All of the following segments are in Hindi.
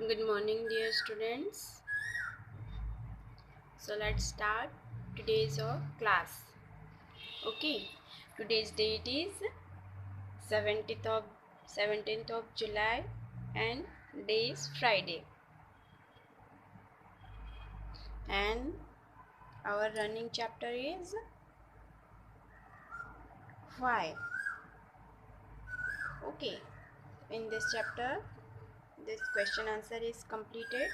Good morning, dear students. So let's start today's class. Okay, today's date is 17th of July and day is Friday. And our running chapter is why. Okay, in this chapter, this question answer is completed.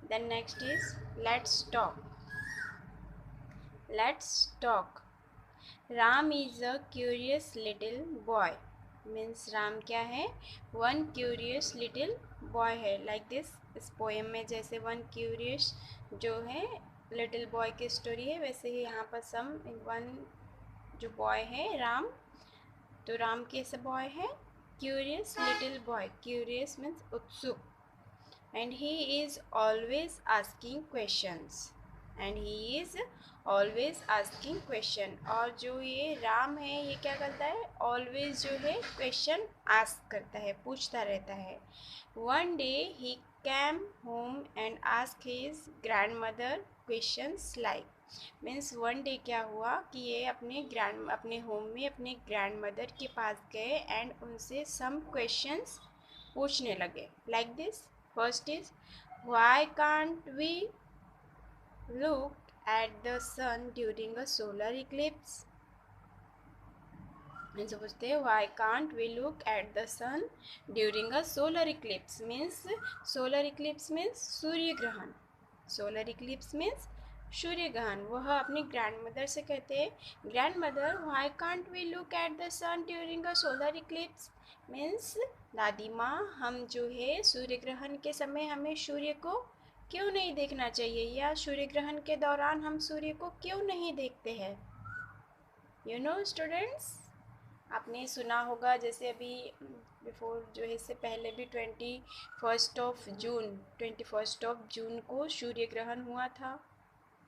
Then next is let's talk. Let's talk. Ram is a curious little boy means Ram क्या है वन क्यूरियस लिटिल बॉय है लाइक दिस इस पोएम में जैसे वन क्यूरियस जो है लिटिल बॉय की स्टोरी है वैसे ही यहाँ पर सम वन जो बॉय है राम तो राम कैसे बॉय है curious little boy curious means उत्सुक and he is always asking questions and he is always asking question और जो ये राम है ये क्या करता है always जो है question ask करता है पूछता रहता है one day he came home and asked his grandmother questions like means one day क्या हुआ कि ये अपने होम में अपने ग्रैंड मदर के पास गए एंड उनसे सम क्वेश्चंस पूछने लगे like this First is, why can't we look at the sun during a solar eclipse? Means पूछते हैं why can't we look at the sun during a solar eclipse? Means solar eclipse means सूर्य ग्रहण. Solar eclipse means सूर्य ग्रहण. वह अपनी ग्रैंड मदर से कहते हैं grand mother why can't we look at the sun during a solar eclipse? Means दादी माँ हम जो है सूर्य ग्रहण के समय हमें सूर्य को क्यों नहीं देखना चाहिए या सूर्य ग्रहण के दौरान हम सूर्य को क्यों नहीं देखते हैं यू नो स्टूडेंट्स आपने सुना होगा जैसे अभी बिफोर जो है इससे पहले भी 21 ऑफ जून को सूर्य ग्रहण हुआ था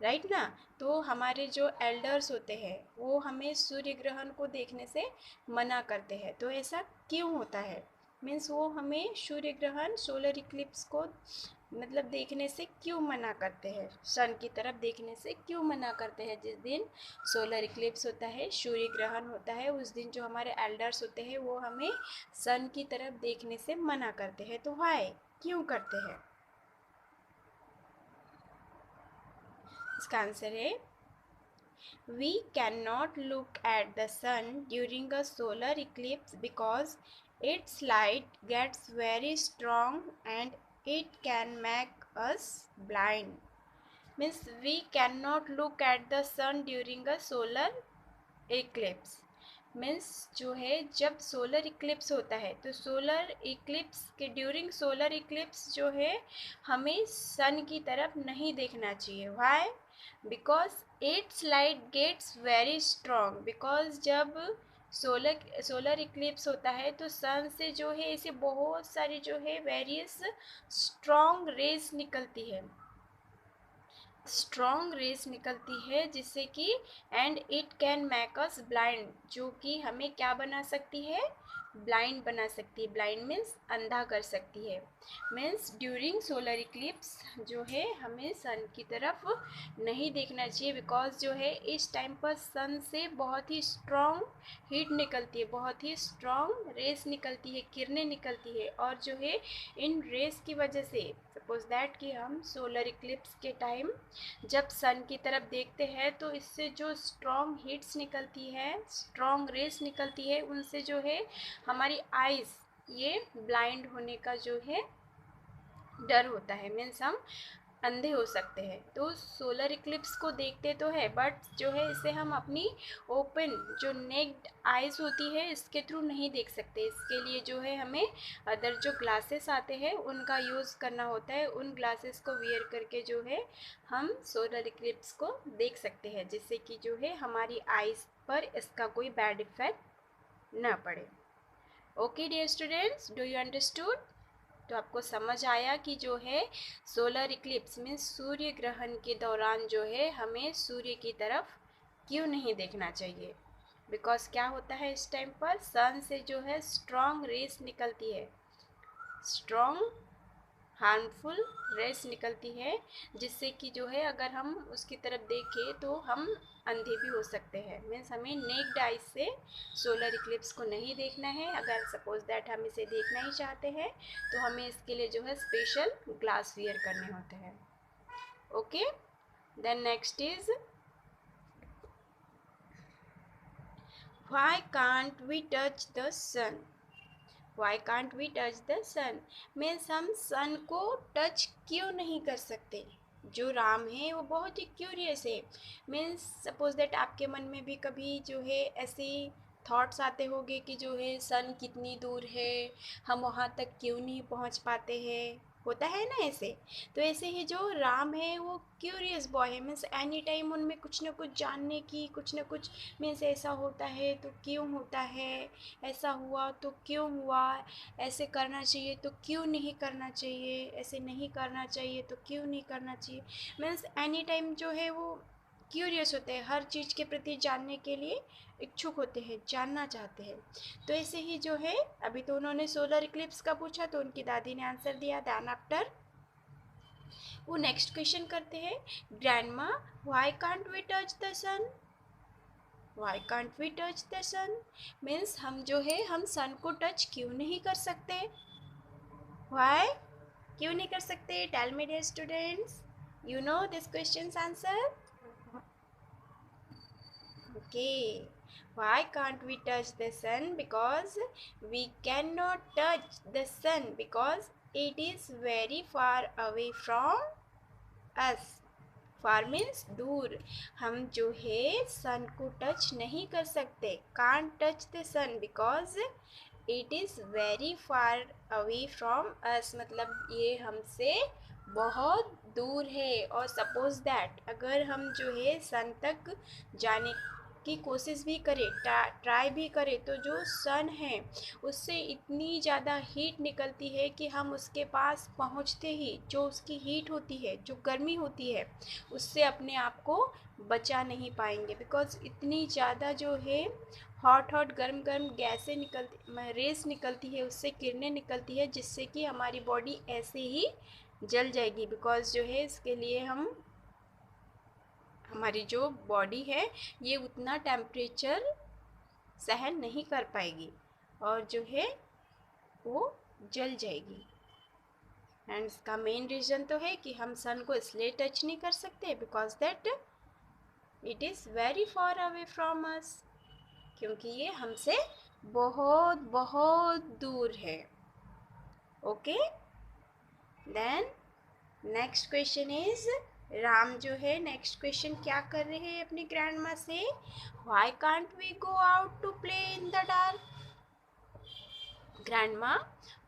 राइट ना तो हमारे जो एल्डर्स होते हैं वो हमें सूर्य ग्रहण को देखने से मना करते हैं तो ऐसा क्यों होता है मीन्स वो हमें सूर्य ग्रहण सोलर इक्लिप्स को मतलब देखने से क्यों मना करते हैं सन की तरफ देखने से क्यों मना करते हैं जिस दिन सोलर इक्लिप्स होता है सूर्य ग्रहण होता है उस दिन जो हमारे एल्डर्स होते हैं वो हमें सन की तरफ देखने से मना करते हैं तो वाई क्यों करते हैं इसका आंसर है We cannot look at the sun during a solar eclipse because its light gets very strong and it can make us blind. Means we cannot look at the sun during a solar eclipse. Means जो है जब सोलर इक्लिप्स होता है तो सोलर इक्लिप्स के ड्यूरिंग सोलर इक्लिप्स जो है हमें सन की तरफ नहीं देखना चाहिए why because it's light gets very strong because जब सोलर इक्लिप्स होता है तो सन से जो है इसे बहुत सारी जो है वेरियस स्ट्रॉन्ग रेज निकलती है स्ट्रॉन्ग रेस निकलती है जिससे कि and it can make us blind जो कि हमें क्या बना सकती है ब्लाइंड बना सकती है ब्लाइंड मीन्स अंधा कर सकती है मीन्स ड्यूरिंग सोलर इक्लिप्स जो है हमें सन की तरफ नहीं देखना चाहिए बिकॉज जो है इस टाइम पर सन से बहुत ही स्ट्रॉन्ग हीट निकलती है बहुत ही स्ट्रॉन्ग रेस निकलती है किरणें निकलती है और जो है इन रेस की वजह से सपोज दैट कि हम सोलर इक्लिप्स के टाइम जब सन की तरफ देखते हैं तो इससे जो स्ट्रॉन्ग हीट्स निकलती है स्ट्रॉन्ग रेस निकलती है उनसे जो है हमारी आइज़ ये ब्लाइंड होने का जो है डर होता है मीन्स हम अंधे हो सकते हैं तो सोलर इक्लिप्स को देखते तो है बट जो है इसे हम अपनी ओपन जो नेक्ड आइज़ होती है इसके थ्रू नहीं देख सकते इसके लिए जो है हमें अदर जो ग्लासेस आते हैं उनका यूज़ करना होता है उन ग्लासेस को वियर करके जो है हम सोलर इक्लिप्स को देख सकते हैं जिससे कि जो है हमारी आइज़ पर इसका कोई बैड इफ़ेक्ट ना पड़े okay dear students do you understood तो आपको समझ आया कि जो है सोलर इक्लिप्स में सूर्य ग्रहण के दौरान जो है हमें सूर्य की तरफ क्यों नहीं देखना चाहिए बिकॉज क्या होता है इस टाइम पर सन से जो है स्ट्रॉन्ग रेस निकलती है स्ट्रॉन्ग हार्मफुल रेस निकलती है, जिससे कि जो है अगर हम उसकी तरफ देखें तो हम अंधे भी हो सकते हैं। मीन्स हमें नेक्ड आइज से सोलर इक्लिप्स को नहीं देखना है। अगर सपोज दैट हम इसे देखना ही चाहते हैं तो हमें इसके लिए जो है स्पेशल ग्लास वियर करने होते हैं। Okay, then next is why can't we touch the sun. Why can't we touch the sun means हम सन को टच क्यों नहीं कर सकते। जो राम है वो बहुत ही क्यूरियस है। मीन्स सपोज दैट आपके मन में भी कभी जो है ऐसे थॉट्स आते होंगे कि जो है सन कितनी दूर है, हम वहाँ तक क्यों नहीं पहुँच पाते हैं, होता है ना ऐसे। तो ऐसे ही जो राम है वो क्यूरियस बॉय है। मीन्स एनी टाइम उनमें कुछ ना कुछ जानने की, कुछ ना कुछ मीन्स ऐसा होता है तो क्यों होता है, ऐसा हुआ तो क्यों हुआ, ऐसे करना चाहिए तो क्यों नहीं करना चाहिए, ऐसे नहीं करना चाहिए तो क्यों नहीं करना चाहिए। मीन्स एनी टाइम जो है वो क्यूरियस होते हैं, हर चीज़ के प्रति जानने के लिए इच्छुक होते हैं, जानना चाहते हैं। तो ऐसे ही जो है अभी तो उन्होंने सोलर इक्लिप्स का पूछा तो उनकी दादी ने आंसर दिया। दैन आफ्टर वो नेक्स्ट क्वेश्चन करते हैं, grandma why can't we touch the sun. Why can't we touch the sun means हम जो है हम सन को टच क्यों नहीं कर सकते। वाई, क्यों नहीं कर सकते? Tell me dear students, you know this questions answer. Okay, why can't we touch the sun? Because we cannot touch the sun because it is very far away from us. Far means दूर। हम जो है सन को टच नहीं कर सकते। Can't touch the sun because it is very far away from us, मतलब ये हमसे बहुत दूर है। और सपोज दैट अगर हम जो है सन तक जाने की कोशिश भी करें, ट्राई भी करें, तो जो सन है उससे इतनी ज़्यादा हीट निकलती है कि हम उसके पास पहुंचते ही जो उसकी हीट होती है, जो गर्मी होती है, उससे अपने आप को बचा नहीं पाएंगे। बिकॉज इतनी ज़्यादा जो है हॉट हॉट गर्म गर्म गैसें निकलती, रेस निकलती है, उससे किरणें निकलती है, जिससे कि हमारी बॉडी ऐसे ही जल जाएगी। बिकॉज जो है इसके लिए हमारी जो बॉडी है ये उतना टेम्परेचर सहन नहीं कर पाएगी और जो है वो जल जाएगी। एंड इसका मेन रीज़न तो है कि हम सन को इसलिए टच नहीं कर सकते because that it is very far away from us, क्योंकि ये हमसे बहुत बहुत दूर है। Okay, then next question is, Ram जो है नेक्स्ट क्वेश्चन क्या कर रहे हैं अपनी ग्रैंड माँ से, why can't we go out to play in the dark. Grandma,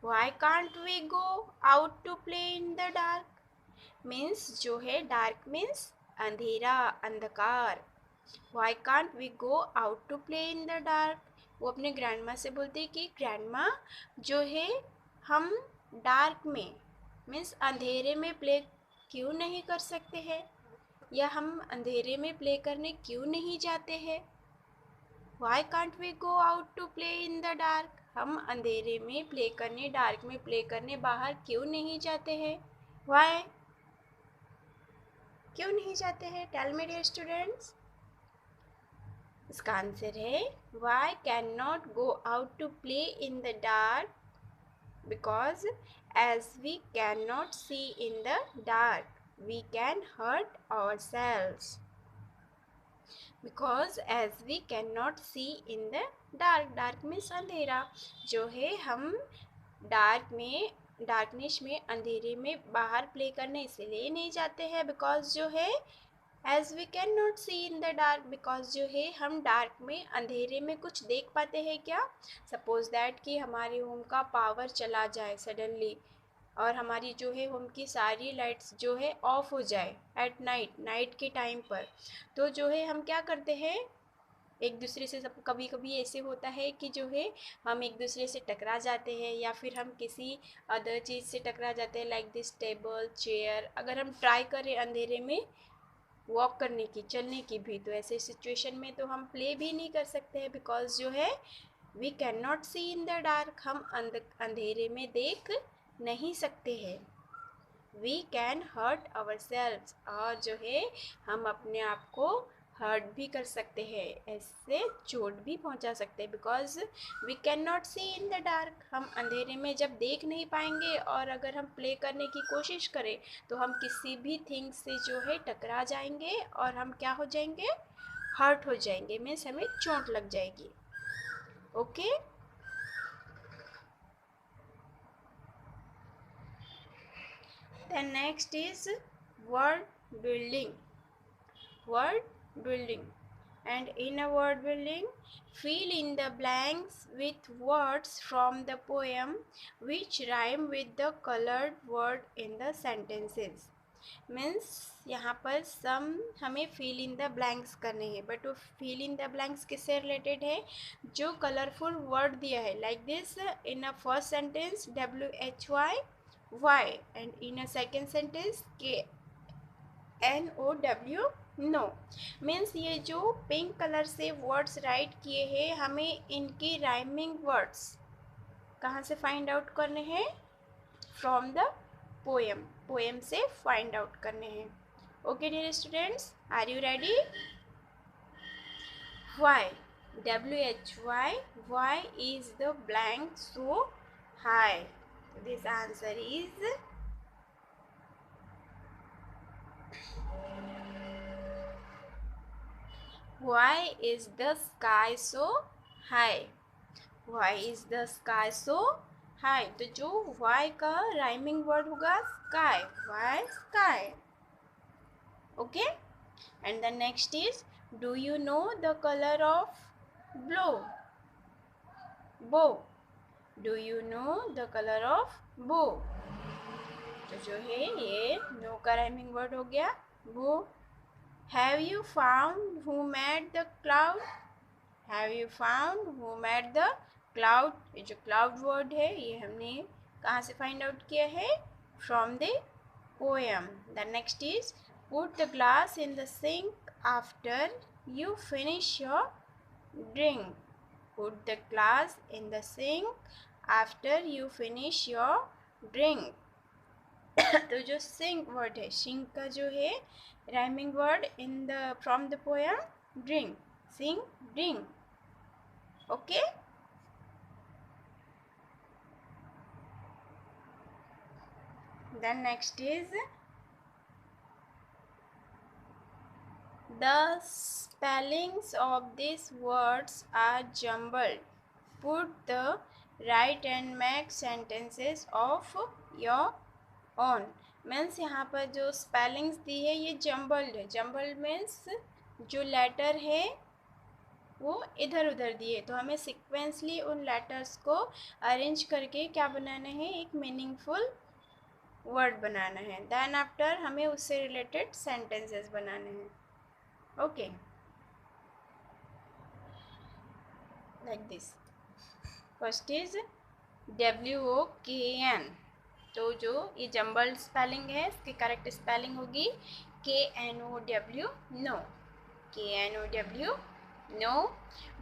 why can't we go out to play in the dark means जो है डार्क मीन्स अंधेरा, अंधकार। Why can't we go out to play in the dark, वो अपने ग्रैंडमा से बोलते हैं कि ग्रैंडमा जो है हम डार्क में मीन्स अंधेरे में प्ले क्यों नहीं कर सकते हैं, या हम अंधेरे में प्ले करने क्यों नहीं जाते हैं। Why can't we go out to play in the dark, हम अंधेरे में प्ले करने, डार्क में प्ले करने बाहर क्यों नहीं जाते हैं। वाई, क्यों नहीं जाते हैं? Tell me dear students. इसका आंसर है why can not go out to play in the dark because as we cannot see in the dark we can hurt ourselves, because as we cannot see in the dark, dark means अंधेरा, जो है हम डार्क में, डार्कनेस में, अंधेरे में बाहर प्ले करने इसलिए नहीं जाते हैं बिकॉज जो है as we can not see in the dark, because जो है हम डार्क में, अंधेरे में कुछ देख पाते हैं क्या। सपोज दैट कि हमारे होम का पावर चला जाए सडनली और हमारी जो है होम की सारी लाइट्स जो है ऑफ हो जाए एट नाइट, नाइट के टाइम पर, तो जो है हम क्या करते हैं एक दूसरे से। सब कभी कभी ऐसे होता है कि जो है हम एक दूसरे से टकरा जाते हैं या फिर हम किसी अदर चीज़ से टकरा जाते हैं, लाइक दिस टेबल, चेयर। अगर हम ट्राई करें अंधेरे में वॉक करने की, चलने की भी, तो ऐसे सिचुएशन में तो हम प्ले भी नहीं कर सकते हैं बिकॉज जो है we can not see in the dark, हम अंधेरे में देख नहीं सकते हैं। We can hurt ourselves, और जो है हम अपने आप को हर्ट भी कर सकते हैं, ऐसे चोट भी पहुंचा सकते हैं, because we can not see in the dark, हम अंधेरे में जब देख नहीं पाएंगे, और अगर हम प्ले करने की कोशिश करें तो हम किसी भी थिंग से जो है टकरा जाएंगे और हम क्या हो जाएंगे, हर्ट हो जाएंगे, मीन्स हमें चोट लग जाएगी। Okay The next is word building. Word building. And in a word building, fill in the blanks with words from the poem which rhyme with the colored word in the sentences. Means यहाँ पर सम हमें फिल इन द ब्लैंक्स करने हैं, बट वो फिल इन द ब्लैंक्स किससे रिलेटेड है, जो कलरफुल वर्ड दिया है, like this in a first sentence WHY and in a second sentence KNOW know. Means ये जो पिंक कलर से वर्ड्स राइट किए हैं, हमें इनकी राइमिंग वर्ड्स कहाँ से फाइंड आउट करने हैं, फ्रॉम द पोएम से फाइंड आउट करने हैं। Okay dear students, are you ready? Why, WHY is the blank so high? This answer is why is the sky so high? Why is the sky so high? तो जो why का राइमिंग वर्ड होगा sky, why sky? Okay, and the next is, do you know the color of bow? Do you know the color of bow? तो जो है ये नो का राइमिंग वर्ड हो गया bow. Have you found who made the cloud? Have you found who made the cloud? ये जो cloud word है ये हमने कहाँ से find out किया है, from the poem. The next is, put the glass in the sink after you finish your drink. Put the glass in the sink after you finish your drink. तो जो sink word है, sink का जो है rhyming word in the from the poem drink, sing drink. Okay, then next is the spellings of this words are jumbled. Put the right and make sentences of your own. Means यहाँ पर जो स्पेलिंग्स दी है ये जम्बल्ड है. जम्बल्ड मीन्स जो लेटर है वो इधर उधर दिए, तो हमें सिक्वेंसली उन लेटर्स को अरेंज करके क्या बनाना है, एक मीनिंगफुल वर्ड बनाना है. देन आफ्टर हमें उससे रिलेटेड सेंटेंसेस बनाने हैं. Okay, like this. First is WOKN. तो जो ये जम्बल्ड स्पेलिंग है, इसकी करेक्ट स्पेलिंग होगी KNOW know. KNOW know.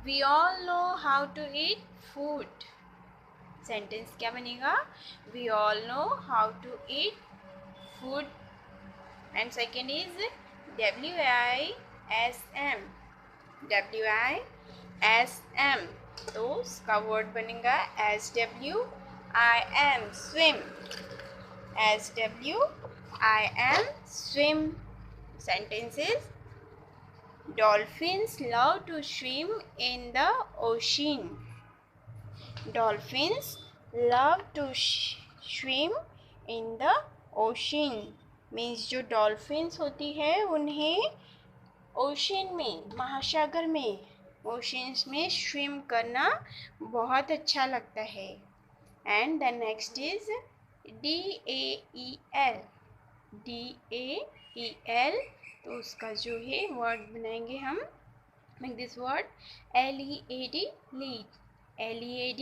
We all know how to eat food. Sentence क्या बनेगा, we all know how to eat food. And second is WISM. WISM. तो उसका वर्ड बनेगा SWIM swim. SWIM swim. Sentences: dolphins love to swim in the ocean. Dolphins love to swim in the ocean. Means जो डॉल्फिन्स होती है उन्हें ओशन में, महासागर में, ओशंस में स्विम करना बहुत अच्छा लगता है. And the next is DAEL. DAEL. तो उसका जो है वर्ड बनाएंगे हम, make this word LED lead. LED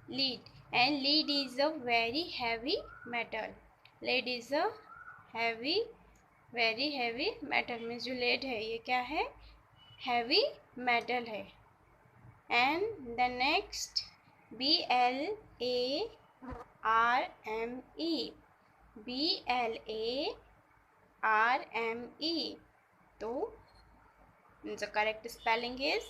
lead. And lead is a very heavy metal. Lead is a heavy, very heavy metal. Means जो lead है ये क्या है, heavy metal है. And the next BLARME. BLARME. तो the correct spelling is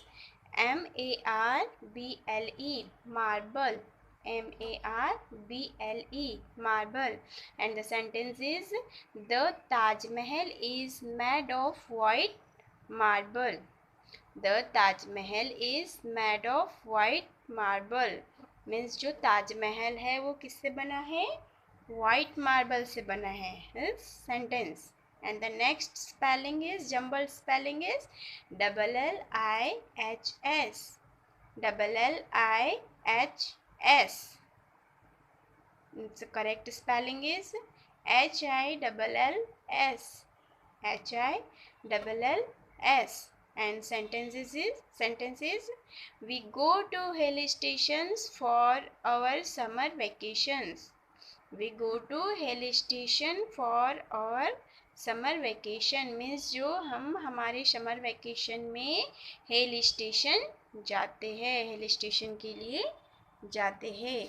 MARBLE, marble. MARBLE, marble. And the sentence is, the Taj Mahal is made of white marble. The Taj Mahal is made of white marble. Means जो ताजमहल है वो किससे बना है? White marble से बना है. This sentence. And the next spelling is, jumbled spelling is LLIHS. LLIHS. The correct spelling is HILLS. HILLS. And sentence is, we go to hill stations for our summer vacations. We go to hill station for our summer vacation. Means जो हम हमारे समर वेकेशन में हिल स्टेशन जाते हैं, हिल स्टेशन के लिए जाते हैं.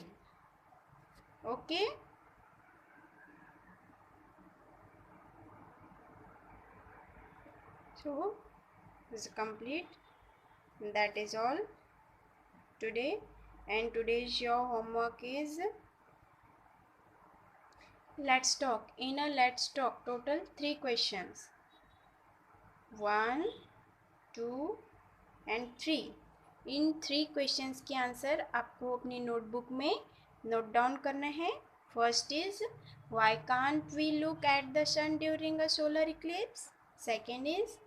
Okay. So this is complete. That is all today. And today's your homework is, let's talk. In a let's talk, total 3 questions. 1, 2 and 3. इन 3 क्वेश्चंस के आंसर आपको अपनी नोटबुक में नोट डाउन करना है. First is, why can't we look at the sun during a solar eclipse. Second is,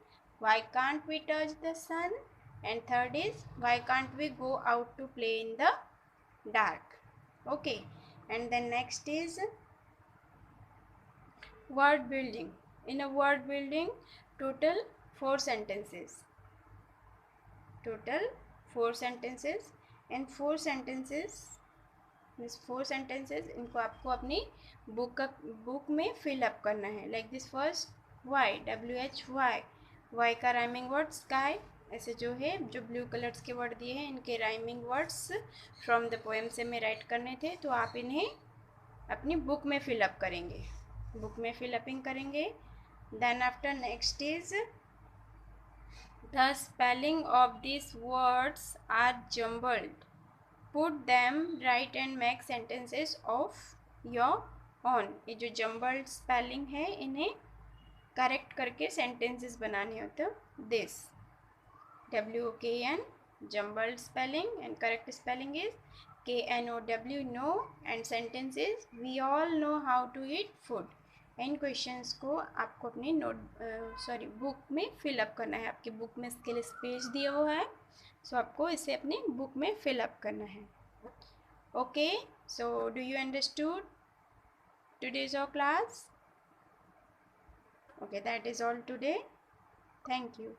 why can't we touch the sun. And third is, why can't we go out to play in the dark. Okay. And then next is word building. In a word building, total 4 sentences. Total 4 sentences. And 4 sentences, this 4 sentences इनको आपको अपनी बुक में फिल अप करना है. Like this first, why, WHY. Why का राइमिंग वर्ड स्काई. ऐसे जो है, जो ब्लू कलर्स के वर्ड दिए हैं, इनके rhyming words from the poem से में राइट करने थे. तो आप इन्हें अपनी बुक में फिल अप करेंगे, बुक में फिलअपिंग करेंगे. Then after next is, the spelling of this words are jumbled. Put them right and make sentences of your own. ये जो जम्बल्ड स्पेलिंग है, इन्हें करेक्ट करके सेंटेंसेस बनाने होते हैं. This WOKN, jumbled spelling. And correct spelling is KNOW, know. And sentence is, we all know how to eat food. इन क्वेश्चंस को आपको अपनी बुक में फिलअप करना है. आपकी बुक में इसके लिए स्पेस दिया हुआ है, सो आपको इसे अपनी बुक में फिलअप करना है. Okay. So do you understood today's our class? Okay, that is all today. Thank you.